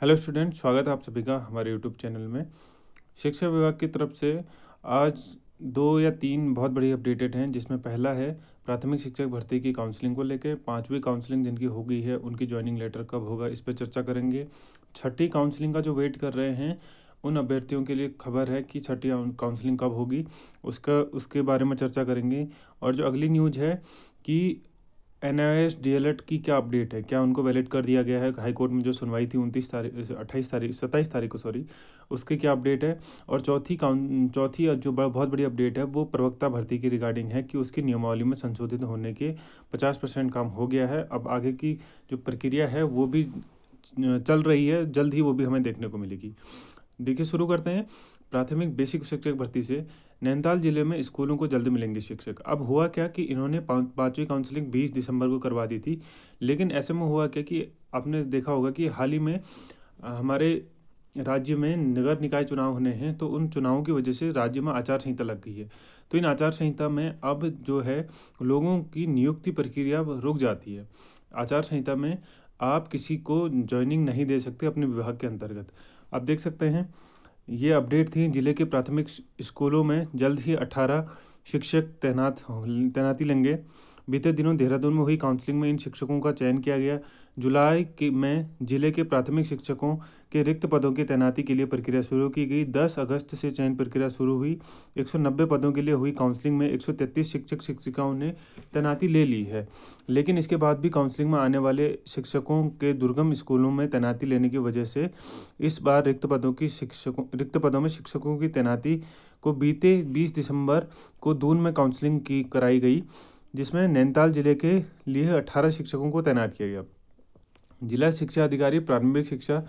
Hello student, स्वागत है आप सभी का हमारे यूट्यूब चैनल में। शिक्षा विभाग की तरफ से आज 2 या 3 बहुत बड़ी अपडेटेड हैं, जिसमें पहला है प्राथमिक शिक्षक भर्ती की काउंसलिंग को लेकर। 5वीं काउंसलिंग जिनकी हो गई है उनकी ज्वाइनिंग लेटर कब होगा, इस पर चर्चा करेंगे। छठी काउंसलिंग का जो वेट कर रहे हैं उन अभ्यर्थियों के लिए खबर है कि छठी काउंसलिंग कब होगी, उसके बारे में चर्चा करेंगे। और जो अगली न्यूज है कि NIS DLED की क्या अपडेट है, क्या उनको वैलिड कर दिया गया है। हाई कोर्ट में जो सुनवाई थी 27 तारीख को, उसकी क्या अपडेट है। और चौथी जो बहुत बड़ी अपडेट है वो प्रवक्ता भर्ती की रिगार्डिंग है कि उसकी नियमावली में संशोधित होने के 50% काम हो गया है। अब आगे की जो प्रक्रिया है वो भी चल रही है, जल्द ही वो भी हमें देखने को मिलेगी। देखिए, शुरू करते हैं प्राथमिक बेसिक शिक्षक भर्ती से। नैनीताल जिले में स्कूलों को जल्द मिलेंगे शिक्षक। अब हुआ क्या कि इन्होंने 5वीं काउंसलिंग 20 दिसंबर को करवा दी थी, लेकिन ऐसे में हुआ क्या कि आपने देखा होगा कि हाल ही में हमारे राज्य में नगर निकाय चुनाव होने हैं, तो उन चुनावों की वजह से राज्य में आचार संहिता लग गई है। तो इन आचार संहिता में अब जो है लोगों की नियुक्ति प्रक्रिया रुक जाती है। आचार संहिता में आप किसी को ज्वाइनिंग नहीं दे सकते अपने विभाग के अंतर्गत। आप देख सकते हैं, ये अपडेट थी। जिले के प्राथमिक स्कूलों में जल्द ही 18 शिक्षक तैनाती लेंगे। बीते दिनों देहरादून में हुई काउंसलिंग में इन शिक्षकों का चयन किया गया। में जिले के प्राथमिक शिक्षकों के रिक्त पदों की तैनाती के लिए प्रक्रिया शुरू की गई। 10 अगस्त से चयन प्रक्रिया शुरू हुई। 190 पदों के लिए हुई काउंसलिंग में 133 शिक्षक शिक्षिकाओं ने तैनाती ले ली है, लेकिन इसके बाद भी काउंसलिंग में आने वाले शिक्षकों के दुर्गम स्कूलों में तैनाती लेने की वजह से इस बार रिक्त पदों में शिक्षकों की तैनाती को बीते 20 दिसंबर को दून में काउंसलिंग की कराई गई, जिसमें नैनीताल जिले के लिए 18 शिक्षकों को तैनात किया गया। जिला शिक्षा अधिकारी प्रारंभिक शिक्षा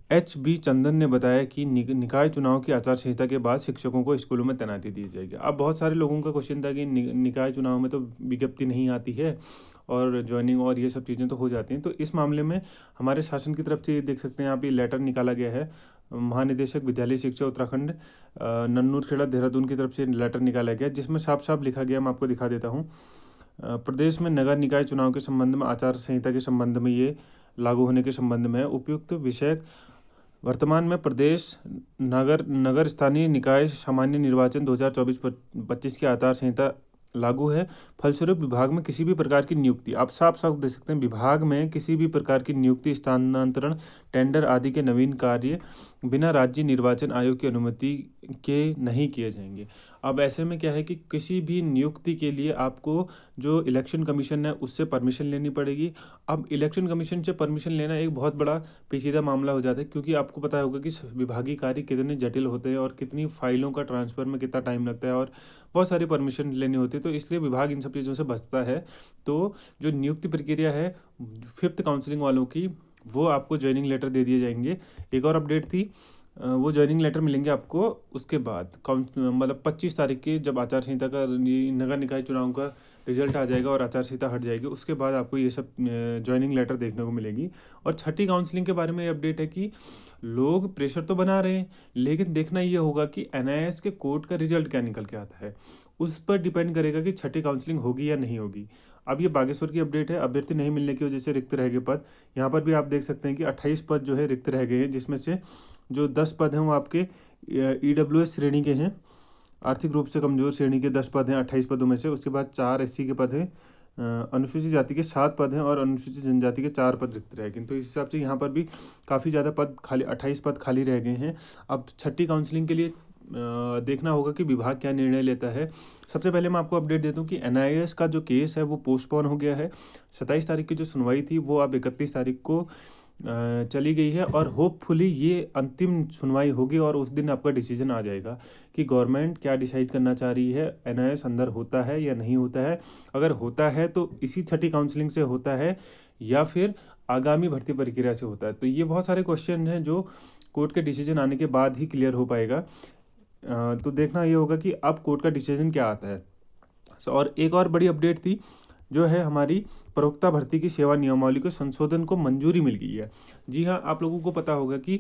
HB चंदन ने बताया कि निकाय चुनाव की आचार संहिता के बाद शिक्षकों को स्कूलों में तैनाती दी जाएगी। अब बहुत सारे लोगों का क्वेश्चन था कि निकाय चुनाव में तो विज्ञप्ति नहीं आती है और ज्वाइनिंग और ये सब चीज़ें तो हो जाती हैं। तो इस मामले में हमारे शासन की तरफ से ये देख सकते हैं आप, ये लेटर निकाला गया है। महानिदेशक विद्यालय शिक्षा उत्तराखंड नन्नूरखेड़ा देहरादून की तरफ से लेटर निकाला गया, जिसमें साफ साफ लिखा गया, मैं आपको दिखा देता हूँ। प्रदेश में नगर निकाय चुनाव के संबंध में आचार संहिता के संबंध में ये लागू होने के संबंध में उपयुक्त विषय वर्तमान में प्रदेश नगर स्थानीय निकाय सामान्य निर्वाचन 2024-25 की आचार संहिता लागू है। फलस्वरूप विभाग में किसी भी प्रकार की नियुक्ति, आप साफ साफ देख सकते हैं, विभाग में किसी भी प्रकार की नियुक्ति, स्थानांतरण, टेंडर आदि के नवीन कार्य बिना राज्य निर्वाचन आयोग की अनुमति के नहीं किए जाएंगे। अब ऐसे में क्या है कि किसी भी नियुक्ति के लिए आपको जो इलेक्शन कमीशन है उससे परमिशन लेनी पड़ेगी। अब इलेक्शन कमीशन से परमिशन लेना एक बहुत बड़ा पेचीदा मामला हो जाता है, क्योंकि आपको पता होगा कि विभागीय कार्य कितने जटिल होते हैं और कितनी फाइलों का ट्रांसफ़र में कितना टाइम लगता है और बहुत सारी परमिशन लेनी होती है। तो इसलिए विभाग इन सब चीज़ों से बचता है। तो जो नियुक्ति प्रक्रिया है 5th काउंसलिंग वालों की, वो आपको ज्वाइनिंग लेटर दे दिए जाएंगे। एक और अपडेट थी, वो ज्वाइनिंग लेटर मिलेंगे आपको उसके बाद मतलब 25 तारीख की, जब आचार संहिता का नगर निकाय चुनाव का रिजल्ट आ जाएगा और आचार संहिता हट जाएगी, उसके बाद आपको ये सब ज्वाइनिंग लेटर देखने को मिलेगी। और छठी काउंसलिंग के बारे में ये अपडेट है कि लोग प्रेशर तो बना रहे हैं, लेकिन देखना ये होगा कि NIS के कोर्ट का रिजल्ट क्या निकल के आता है, उस पर डिपेंड करेगा कि छठी काउंसलिंग होगी या नहीं होगी। अब ये बागेश्वर की अपडेट है, अभ्यर्थी नहीं मिलने की वजह से रिक्त रह गए पद। यहाँ पर भी आप देख सकते हैं कि 28 पद जो है रिक्त रह गए हैं, जिसमें से जो 10 पद हैं वो आपके EWS श्रेणी के हैं, आर्थिक रूप से कमजोर श्रेणी के 10 पद हैं 28 पदों में से। उसके बाद 4 SC के पद हैं, अनुसूचित जाति के 7 पद हैं और अनुसूचित जनजाति के 4 पद रिक्त रह गए। तो इस हिसाब से यहाँ पर भी काफ़ी ज़्यादा पद खाली, 28 पद खाली रह गए हैं। अब छठी काउंसलिंग के लिए देखना होगा कि विभाग क्या निर्णय लेता है। सबसे पहले मैं आपको अपडेट देता हूँ कि NIS का जो केस है वो पोस्टपोन हो गया है। 27 तारीख की जो सुनवाई थी वो अब 31 तारीख को चली गई है, और होपफुली ये अंतिम सुनवाई होगी और उस दिन आपका डिसीजन आ जाएगा कि गवर्नमेंट क्या डिसाइड करना चाह रही है, NIS अंदर होता है या नहीं होता है। अगर होता है तो इसी छठी काउंसलिंग से होता है या फिर आगामी भर्ती प्रक्रिया से होता है। तो ये बहुत सारे क्वेश्चन हैं जो कोर्ट के डिसीजन आने के बाद ही क्लियर हो पाएगा। तो देखना ये होगा कि अब कोर्ट का डिसीजन क्या आता है। और एक और बड़ी अपडेट थी, जो है हमारी प्रवक्ता भर्ती की सेवा नियमावली के संशोधन को मंजूरी मिल गई है। जी हाँ, आप लोगों को पता होगा कि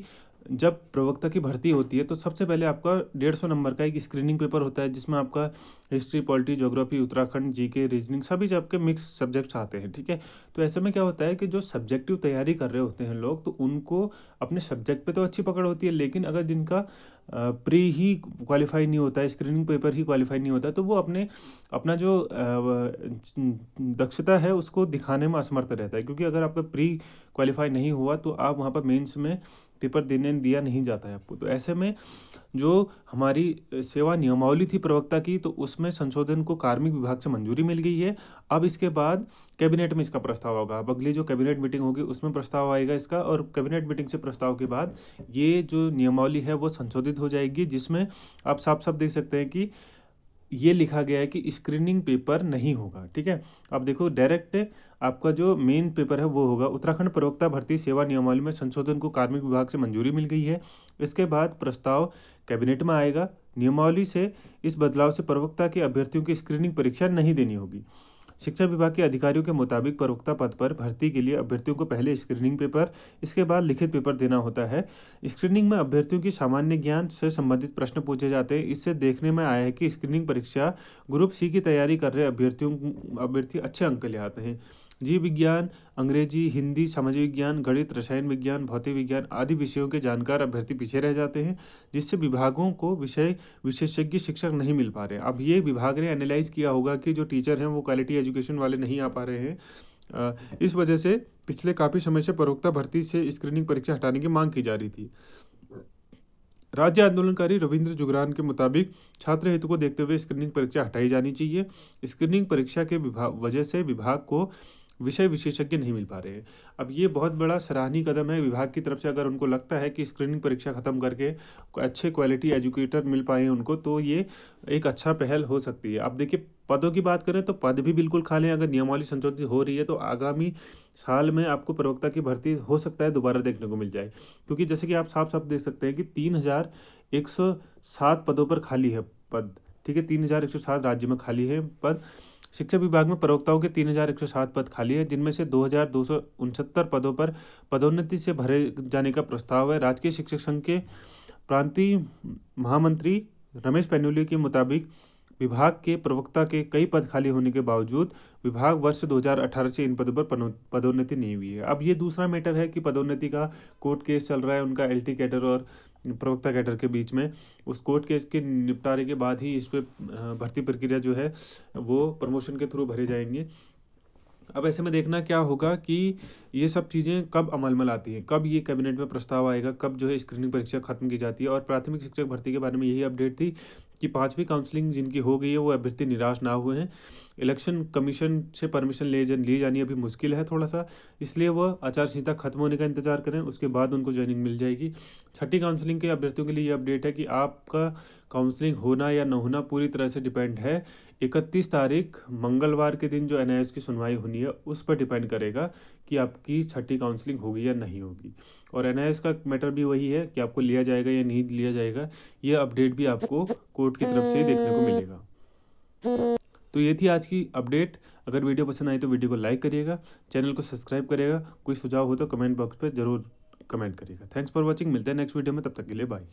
जब प्रवक्ता की भर्ती होती है तो सबसे पहले आपका 150 नंबर का एक स्क्रीनिंग पेपर होता है, जिसमें आपका history, polity, geography, Uttarakhand, GK, reasoning सभी आपके मिक्स सब्जेक्ट्स आते हैं, ठीक है। तो ऐसे में क्या होता है कि जो सब्जेक्टिव तैयारी कर रहे होते हैं लोग, तो उनको अपने सब्जेक्ट पे तो अच्छी पकड़ होती है, लेकिन अगर जिनका प्री ही क्वालिफाई नहीं होता है, स्क्रीनिंग पेपर ही क्वालिफाई नहीं होता, तो वो अपना जो दक्षता है उसको दिखाने में असमर्थ रहता है, क्योंकि अगर आपका प्री क्वालिफाई नहीं हुआ तो आप वहाँ पर मेंस में पेपर देने दिया नहीं जाता है आपको। तो ऐसे में जो हमारी सेवा नियमावली थी प्रवक्ता की, तो उसमें संशोधन को कार्मिक विभाग से मंजूरी मिल गई है। अब इसके बाद कैबिनेट में इसका प्रस्ताव होगा। अब अगली जो कैबिनेट मीटिंग होगी उसमें प्रस्ताव आएगा इसका, और कैबिनेट मीटिंग से प्रस्ताव के बाद ये जो नियमावली है वो संशोधित हो जाएगी, जिसमें आप साफ साफ देख सकते हैं कि ये लिखा गया है कि स्क्रीनिंग पेपर नहीं होगा, ठीक है। अब देखो डायरेक्ट आपका जो मेन पेपर है वो होगा। उत्तराखंड प्रवक्ता भर्ती सेवा नियमावली में संशोधन को कार्मिक विभाग से मंजूरी मिल गई है। इसके बाद प्रस्ताव कैबिनेट में आएगा। नियमावली से इस बदलाव से प्रवक्ता के अभ्यर्थियों की स्क्रीनिंग परीक्षा नहीं देनी होगी। शिक्षा विभाग के अधिकारियों के मुताबिक प्रवक्ता पद पर भर्ती के लिए अभ्यर्थियों को पहले स्क्रीनिंग पेपर, इसके बाद लिखित पेपर देना होता है। स्क्रीनिंग में अभ्यर्थियों की सामान्य ज्ञान से संबंधित प्रश्न पूछे जाते हैं। इससे देखने में आया है कि स्क्रीनिंग परीक्षा ग्रुप सी की तैयारी कर रहे अभ्यर्थी अच्छे अंक ले आते हैं। जीव विज्ञान, अंग्रेजी, हिंदी, सामाजिक विज्ञान, गणित, रसायन विज्ञान, भौतिक विज्ञान आदि विषयों के जानकार अभ्यर्थी पीछे रह जाते हैं, जिससे विभागों को विषय विशेषज्ञ शिक्षक नहीं मिल पा रहे। अब ये विभाग ने एनालाइज किया होगा कि जो टीचर हैं वो क्वालिटी एजुकेशन वाले नहीं आ पा रहे हैं। इस वजह से पिछले काफी समय से प्रवक्ता भर्ती से स्क्रीनिंग परीक्षा हटाने की मांग की जा रही थी। राज्य आंदोलनकारी रविंद्र जुगरान के मुताबिक छात्र हित को देखते हुए स्क्रीनिंग परीक्षा हटाई जानी चाहिए। स्क्रीनिंग परीक्षा के वजह से विभाग को विषय विशेषज्ञ नहीं मिल पा रहे हैं। अब ये बहुत बड़ा सराहनीय कदम है विभाग की तरफ से। अगर उनको लगता है कि स्क्रीनिंग परीक्षा खत्म करके अच्छे क्वालिटी एजुकेटर मिल पाए उनको, तो ये एक अच्छा पहल हो सकती है। अब देखिए पदों की बात करें तो पद भी बिल्कुल खाली हैं। अगर नियमावली संशोधित हो रही है तो आगामी साल में आपको प्रवक्ता की भर्ती हो सकता है दोबारा देखने को मिल जाए, क्योंकि जैसे कि आप साफ साफ देख सकते हैं कि 3107 पदों पर खाली है पद, ठीक है। 3107 राज्य में खाली है पद। शिक्षा विभाग में प्रवक्ताओं के 3107 पद खाली है, जिनमें से 2269 पदों पर पदोन्नति से भरे जाने का प्रस्ताव है। राजकीय शिक्षक संघ के प्रांतीय महामंत्री रमेश पेनुली के मुताबिक विभाग के प्रवक्ता के कई पद खाली होने के बावजूद विभाग वर्ष 2018 से इन पदों पर पदोन्नति नहीं हुई है। अब ये दूसरा मैटर है कि पदोन्नति का कोर्ट केस चल रहा है उनका, एलटी कैडर और प्रवक्ता कैडर के बीच में। उस कोर्ट केस के निपटारे के बाद ही इस पे भर्ती प्रक्रिया जो है वो प्रमोशन के थ्रू भरे जाएंगे। अब ऐसे में देखना क्या होगा कि ये सब चीज़ें कब अमल में लाती हैं, कब ये कैबिनेट में प्रस्ताव आएगा, कब जो है स्क्रीनिंग परीक्षा खत्म की जाती है। और प्राथमिक शिक्षक भर्ती के बारे में यही अपडेट थी कि 5वीं काउंसलिंग जिनकी हो गई है वो अभ्यर्थी निराश ना हुए हैं। इलेक्शन कमीशन से परमिशन ली जानी अभी मुश्किल है थोड़ा सा, इसलिए वह आचार संहिता खत्म होने का इंतजार करें, उसके बाद उनको ज्वाइनिंग मिल जाएगी। 6ठी काउंसलिंग के अभ्यर्थियों के लिए ये अपडेट है कि आपका काउंसलिंग होना या न होना पूरी तरह से डिपेंड है 31 तारीख मंगलवार के दिन जो एनआईएस की सुनवाई होनी है उस पर डिपेंड करेगा कि आपकी 6ठी काउंसलिंग होगी या नहीं होगी। और एनआईएस का मैटर भी वही है कि आपको लिया जाएगा या नहीं लिया जाएगा, ये अपडेट भी आपको कोर्ट की तरफ से देखने को मिलेगा। तो ये थी आज की अपडेट। अगर वीडियो पसंद आई तो वीडियो को लाइक करिएगा, चैनल को सब्सक्राइब करिएगा, कोई सुझाव हो तो कमेंट बॉक्स पर जरूर कमेंट करिएगा। थैंक्स फॉर वॉचिंग, मिलते हैं नेक्स्ट वीडियो में, तब तक के लिए बाय।